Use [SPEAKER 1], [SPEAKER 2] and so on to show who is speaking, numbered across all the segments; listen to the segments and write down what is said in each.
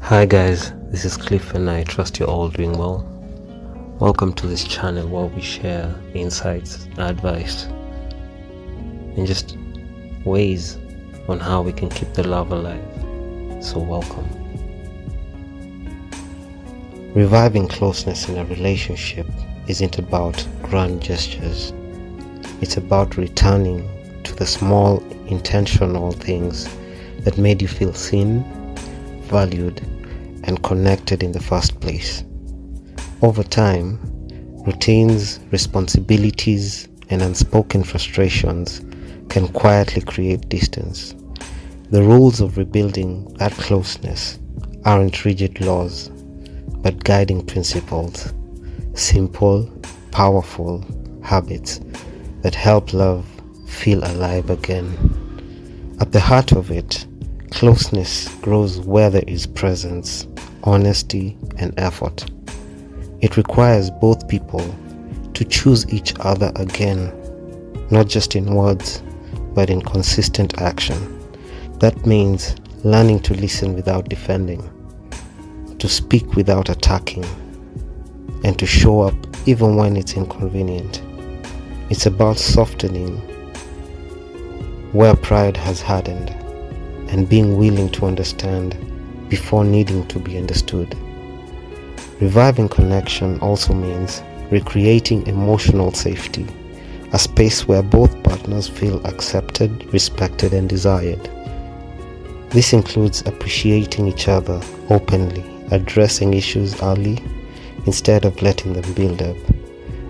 [SPEAKER 1] Hi guys, this is Cliff and I trust you're all doing well. Welcome to this channel where we share insights, advice, and just ways on how we can keep the love alive. So welcome. Reviving closeness in a relationship isn't about grand gestures. It's about returning to the small, intentional things that made you feel seen, valued, and connected in the first place. Over time, routines, responsibilities, and unspoken frustrations can quietly create distance. The rules of rebuilding that closeness aren't rigid laws, but guiding principles, simple, powerful habits that help love feel alive again. At the heart of it, closeness grows where there is presence, honesty, and effort. It requires both people to choose each other again, not just in words, but in consistent action. That means learning to listen without defending, to speak without attacking, and to show up even when it's inconvenient. It's about softening where pride has hardened and being willing to understand before needing to be understood. Reviving connection also means recreating emotional safety, a space where both partners feel accepted, respected, and desired. This includes appreciating each other openly, addressing issues early instead of letting them build up,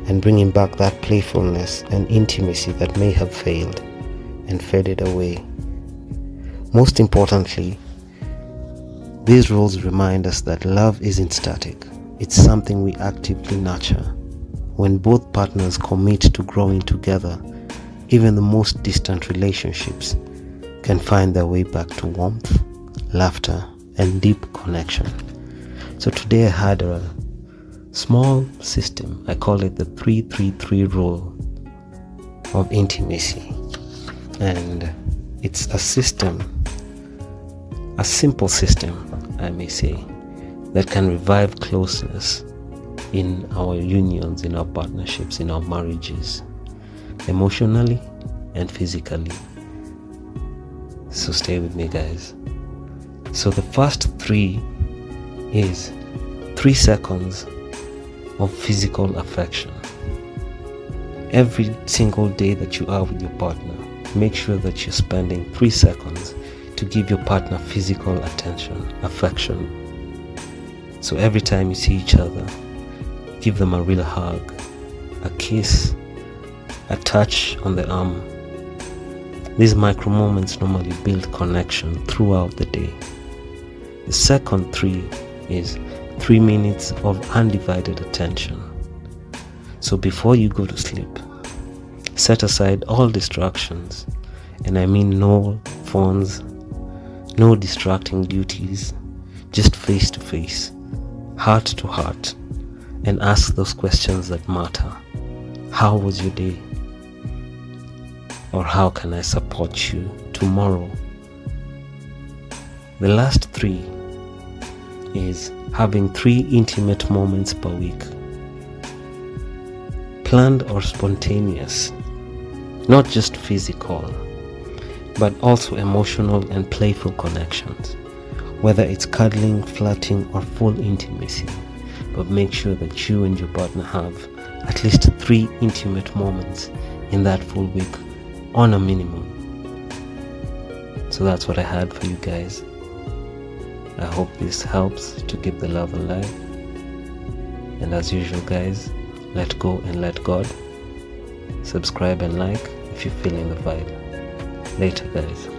[SPEAKER 1] and bringing back that playfulness and intimacy that may have failed and faded away. Most importantly, these rules remind us that love isn't static. It's something we actively nurture. When both partners commit to growing together, even the most distant relationships can find their way back to warmth, laughter, and deep connection. So today I had a small system. I call it the 3-3-3 rule of intimacy. And it's a system, a simple system, I may say, that can revive closeness in our unions, in our partnerships, in our marriages, emotionally and physically. So stay with me, guys. So the first 3 is 3 seconds of physical affection. Every single day that you are with your partner, make sure that you're spending 3 seconds to give your partner physical attention, affection. So every time you see each other, give them a real hug, a kiss, a touch on the arm. These micro moments normally build connection throughout the day. The second 3 is 3 minutes of undivided attention. So before you go to sleep, set aside all distractions, and I mean no phones, no distracting duties, just face to face, heart to heart, and ask those questions that matter. How was your day? Or how can I support you tomorrow? The last 3 is having 3 intimate moments per week. Planned or spontaneous, not just physical, but also emotional and playful connections. Whether it's cuddling, flirting, or full intimacy, but make sure that you and your partner have at least 3 intimate moments in that full week on a minimum. So that's what I had for you guys. I hope this helps to keep the love alive. And as usual, guys, let go and let God. Subscribe and like if you're feeling the vibe. Later, guys.